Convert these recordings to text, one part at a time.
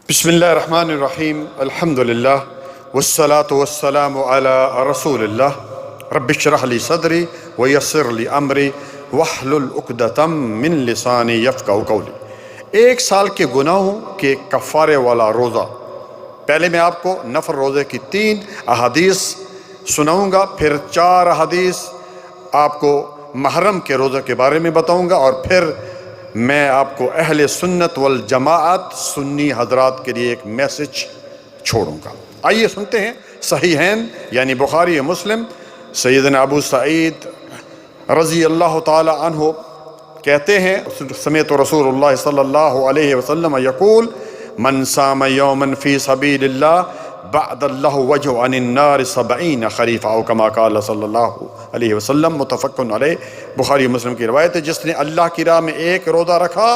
بسم اللہ الرحمن الرحیم الحمدللہ والصلاة والسلام علی رسول اللہ رب اشرح لی صدری ویسر لی امری واحلل عقدۃ من لسانی یفقہوا قولی۔ ایک سال کے گناہوں کے کفارے والا روزہ۔ پہلے میں آپ کو نفل روزے کی 3 احادیث سناؤں گا، پھر 4 احادیث آپ کو محرم کے روزے کے بارے میں بتاؤں گا، اور پھر میں آپ کو اہل سنت والجماعت سنی حضرات کے لیے ایک میسج چھوڑوں گا۔ آئیے سنتے ہیں۔ صحیحین یعنی بخاری و مسلم، سیدنا ابو سعید رضی اللہ تعالی عنہ کہتے ہیں، سمعت رسول اللہ صلی اللہ علیہ وسلم یقول من صام یوما فی سبیل اللہ بعد اللہ وجہ عن النار 70 خریفہ، او کما قال صلی اللہ علیہ وسلم، متفق علیہ۔ بخاری مسلم کی روایت ہے، جس نے اللہ کی راہ میں ایک روزہ رکھا،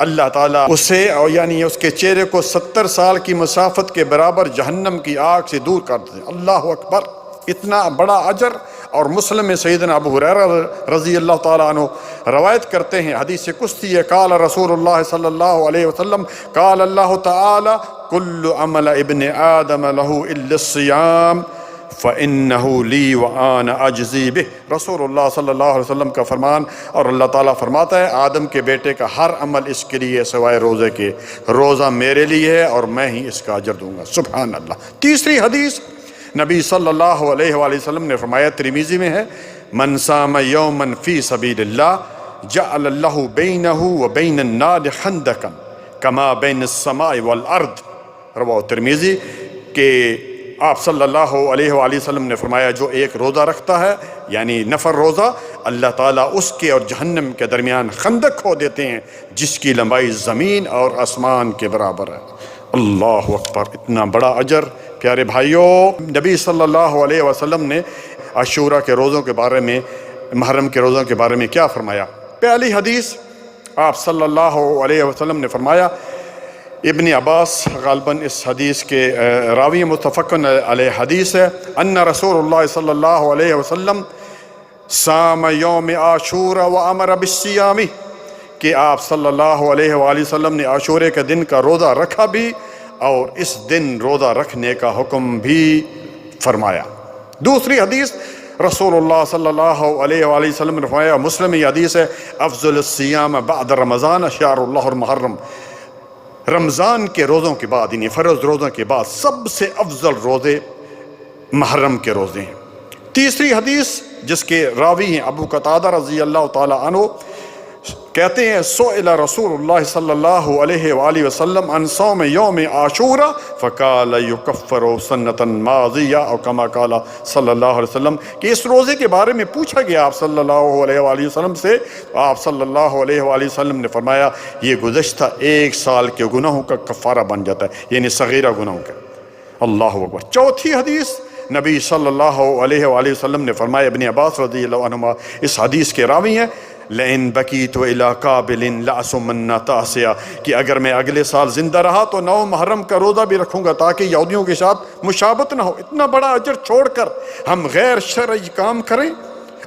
اللہ تعالیٰ اسے یعنی اس کے چہرے کو 70 سال کی مسافت کے برابر جہنم کی آگ سے دور کر دے۔ اللہ اکبر، اتنا بڑا اجر۔ اور مسلم میں سیدنا ابو ہریرہ رضی اللہ تعالیٰ عنہ روایت کرتے ہیں، حدیث قدسی ہے، قال رسول اللہ صلی اللہ علیہ وسلم، قال اللہ تعالی کل عمل ابن آدم له الا الصیام فإنه لی وآنا اجزی بہ۔ رسول اللہ صلی اللہ علیہ وسلم کا فرمان، اور اللہ تعالیٰ فرماتا ہے آدم کے بیٹے کا ہر عمل اس کے لیے سوائے روزے کے، روزہ میرے لیے ہے اور میں ہی اس کا اجر دوں گا۔ سبحان اللہ۔ تیسری حدیث نبی صلی اللہ علیہ وآلہ وسلم نے فرمایا، ترمذی میں ہے، من صام یوما فی سبیل اللہ جعل اللہ بینہ وبین النار خندقا کما بین السماء والارض۔ رواہ ترمذی، کہ آپ صلی اللہ علیہ وآلہ وسلم نے فرمایا جو ایک روزہ رکھتا ہے یعنی نفل روزہ، اللہ تعالیٰ اس کے اور جہنم کے درمیان خندق کھود دیتے ہیں جس کی لمبائی زمین اور آسمان کے برابر ہے۔ اللہ اکبر، اتنا بڑا اجر۔ پیارے بھائیوں، نبی صلی اللہ علیہ وسلم نے عاشورہ کے روزوں کے بارے میں، محرم کے روزوں کے بارے میں کیا فرمایا؟ پہلی حدیث آپ صلی اللہ علیہ وسلم نے فرمایا، ابن عباس غالباً اس حدیث کے راوی، متفق علیہ حدیث ہے، ان رسول اللہ صلی اللہ علیہ وسلم صام یوم عاشورہ وامر بالصیام، کہ آپ صلی اللہ علیہ وآلہ وسلم نے عاشورے کے دن کا روزہ رکھا بھی اور اس دن روزہ رکھنے کا حکم بھی فرمایا۔ دوسری حدیث رسول اللہ صلی اللہ علیہ وآلہ وسلم نے فرمایا، مسلم یہ حدیث ہے، افضل الصیام بعد رمضان شہر اللہ المحرم، رمضان کے روزوں کے بعد یعنی فرض روزوں کے بعد سب سے افضل روزے محرم کے روزے ہیں۔ تیسری حدیث جس کے راوی ہیں ابو قتادہ رضی اللہ تعالی عنہ، کہتے ہیں سئل رسول اللہ صلی اللہ علیہ وآلہ وسلم عن صوم یوم عاشورہ فقال یکفر سنۃ ماضیہ، او کما قال صلی اللہ علیہ وسلم، کہ اس روزے کے بارے میں پوچھا گیا آپ صلی اللہ علیہ وآلہ وسلم سے، آپ صلی اللہ علیہ وآلہ وسلم نے فرمایا یہ گزشتہ 1 سال کے گناہوں کا کفارہ بن جاتا ہے، یعنی صغیرہ گناہوں کا۔ اللہ اکبر۔ چوتھی حدیث نبی صلی اللہ علیہ وآلہ وسلم نے فرمایا، ابن عباس رضی اللہ عنہما اس حدیث کے راوی ہیں، لئن بقیت الی قابل لأصومن تاسعا، کہ اگر میں اگلے سال زندہ رہا تو 9 محرم کا روزہ بھی رکھوں گا تاکہ یہودیوں کے ساتھ مشابہت نہ ہو۔ اتنا بڑا اجر چھوڑ کر ہم غیر شرعی کام کریں؟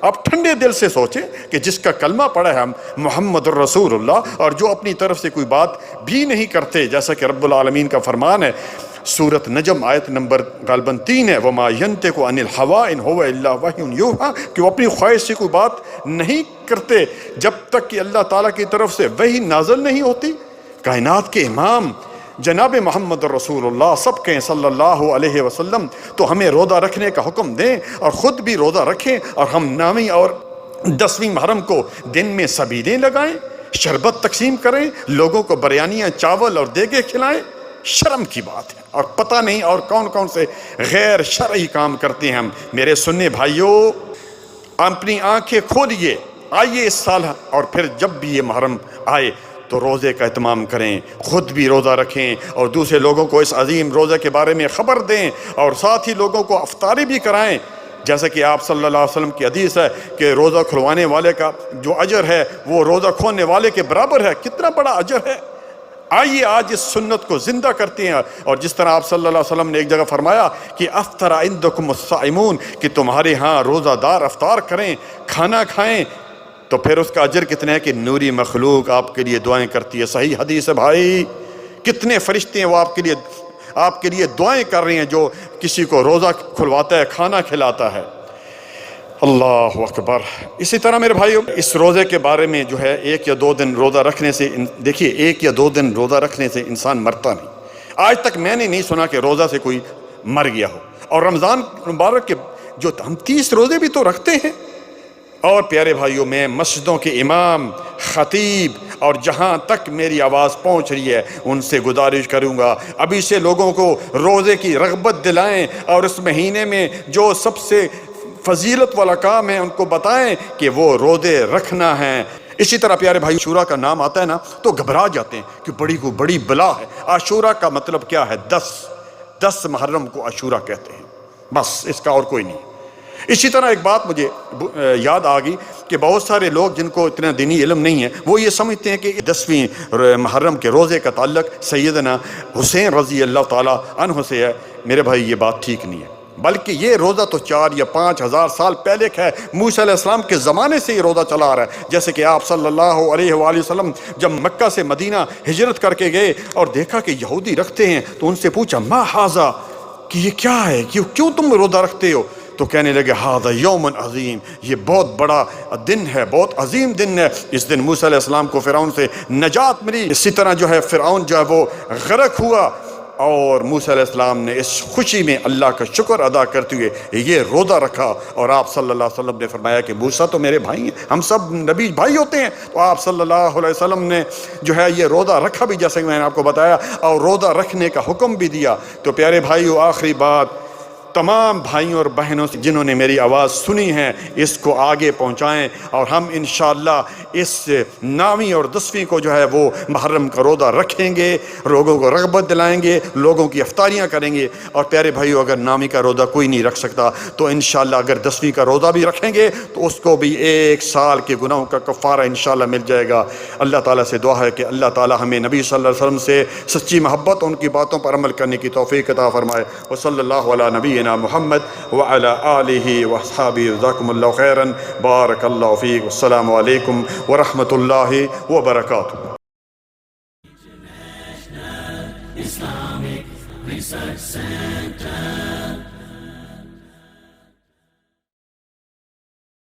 آپ ٹھنڈے دل سے سوچیں کہ جس کا کلمہ پڑھا ہے ہم محمد الرسول اللہ، اور جو اپنی طرف سے کوئی بات بھی نہیں کرتے، جیسا کہ رب العالمین کا فرمان ہے سورۃ نجم آیت نمبر غالباً 3 ہے، وما ينطق عن الهوى ان هو الا وحی یوحی، کہ وہ اپنی خواہش سے کوئی بات نہیں کرتے جب تک کہ اللہ تعالیٰ کی طرف سے وحی نازل نہیں ہوتی۔ کائنات کے امام جناب محمد رسول اللہ سب کہیں صلی اللہ علیہ وسلم تو ہمیں روزہ رکھنے کا حکم دیں اور خود بھی روزہ رکھیں، اور ہم 9ویں اور 10ویں محرم کو دن میں سبیلیں لگائیں، شربت تقسیم کریں، لوگوں کو بریانیاں، چاول اور دیگیں کھلائیں۔ شرم کی بات ہے، اور پتہ نہیں اور کون کون سے غیر شرعی کام کرتے ہیں ہم۔ میرے سننے بھائیوں، اپنی آنکھیں کھولیے، آئیے اس سال اور پھر جب بھی یہ محرم آئے تو روزے کا اہتمام کریں، خود بھی روزہ رکھیں اور دوسرے لوگوں کو اس عظیم روزے کے بارے میں خبر دیں، اور ساتھ ہی لوگوں کو افطاری بھی کرائیں، جیسا کہ آپ صلی اللہ علیہ وسلم کی حدیث ہے کہ روزہ کھلوانے والے کا جو اجر ہے وہ روزہ کھولنے والے کے برابر ہے۔ کتنا بڑا اجر ہے۔ آئیے آج اس سنت کو زندہ کرتے ہیں، اور جس طرح آپ صلی اللہ علیہ وسلم نے ایک جگہ فرمایا کہ افطر عندکم الصائمون، کہ تمہارے ہاں روزہ دار افطار کریں، کھانا کھائیں، تو پھر اس کا اجر کتنا ہے کہ نوری مخلوق آپ کے لیے دعائیں کرتی ہے۔ صحیح حدیث ہے بھائی، کتنے فرشتے ہیں وہ آپ کے لیے دعائیں کر رہے ہیں، جو کسی کو روزہ کھلواتا ہے، کھانا کھلاتا ہے۔ اللہ اکبر۔ اسی طرح میرے بھائیو، اس روزے کے بارے میں جو ہے 1 یا 2 دن روزہ رکھنے سے، دیکھیے 1 یا 2 دن روزہ رکھنے سے انسان مرتا نہیں۔ آج تک میں نے نہیں سنا کہ روزہ سے کوئی مر گیا ہو۔ اور رمضان مبارک کے جو ہم 30 روزے بھی تو رکھتے ہیں۔ اور پیارے بھائیوں، میں مسجدوں کے امام، خطیب اور جہاں تک میری آواز پہنچ رہی ہے ان سے گزارش کروں گا، ابھی سے لوگوں کو روزے کی رغبت دلائیں، اور اس مہینے میں جو سب سے فضیلت والا کام ہے ان کو بتائیں کہ وہ روزے رکھنا ہے۔ اسی طرح پیارے بھائی، عاشورہ کا نام آتا ہے نا تو گھبرا جاتے ہیں کہ بڑی بلا ہے۔ عاشورہ کا مطلب کیا ہے؟ 10 محرم کو عاشورہ کہتے ہیں، بس اس کا اور کوئی نہیں۔ اسی طرح ایک بات مجھے یاد آ گئی کہ بہت سارے لوگ جن کو اتنا دینی علم نہیں ہے وہ یہ سمجھتے ہیں کہ 10ویں محرم کے روزے کا تعلق سیدنا حسین رضی اللہ تعالیٰ عنہ سے ہے۔ میرے بھائی، یہ بات ٹھیک نہیں ہے، بلکہ یہ روزہ تو 4 یا 5 ہزار سال پہلے کا ہے۔ موسیٰ علیہ السلام کے زمانے سے یہ روزہ چلا آ رہا ہے۔ جیسے کہ آپ صلی اللہ علیہ وآلہ وسلم جب مکہ سے مدینہ ہجرت کر کے گئے اور دیکھا کہ یہودی رکھتے ہیں تو ان سے پوچھا ما ھذا، کہ یہ کیا ہے، کیوں تم روزہ رکھتے ہو؟ تو کہنے لگے ھذا یوم عظیم، یہ بہت بڑا دن ہے، بہت عظیم دن ہے۔ اس دن موسیٰ علیہ السلام کو فرعون سے نجات ملی۔ اسی طرح جو ہے فرعون جو ہے وہ غرق ہوا، اور موسیٰ علیہ السلام نے اس خوشی میں اللہ کا شکر ادا کرتے ہوئے یہ روزہ رکھا۔ اور آپ صلی اللہ علیہ وسلم نے فرمایا کہ موسیٰ تو میرے بھائی ہیں، ہم سب نبی بھائی ہوتے ہیں۔ تو آپ صلی اللہ علیہ وسلم نے جو ہے یہ روزہ رکھا بھی، جیسے کہ میں نے آپ کو بتایا، اور روزہ رکھنے کا حکم بھی دیا۔ تو پیارے بھائیو، آخری بات، تمام بھائیوں اور بہنوں سے جنہوں نے میری آواز سنی ہے اس کو آگے پہنچائیں، اور ہم انشاءاللہ اس 9ویں اور 10ویں کو جو ہے وہ محرم کا روزہ رکھیں گے، لوگوں کو رغبت دلائیں گے، لوگوں کی افطاریاں کریں گے۔ اور پیارے بھائیو، اگر 9ویں کا روزہ کوئی نہیں رکھ سکتا تو انشاءاللہ اگر 10ویں کا روزہ بھی رکھیں گے تو اس کو بھی 1 سال کے گناہوں کا کفارہ انشاءاللہ مل جائے گا۔ اللہ تعالیٰ سے دعا ہے کہ اللہ تعالیٰ ہمیں نبی صلی اللہ علیہ وسلم سے سچی محبت، ان کی باتوں پر عمل کرنے کی توفیق عطا فرمائے۔ وصلی اللہ علی نبینا محمد وعلی آلہ واصحابہ، جزاکم اللہ خیرا، بارک اللہ فیک، السلام علیکم ورحمۃ اللہ وبرکاتہ۔ Islamic Research Center.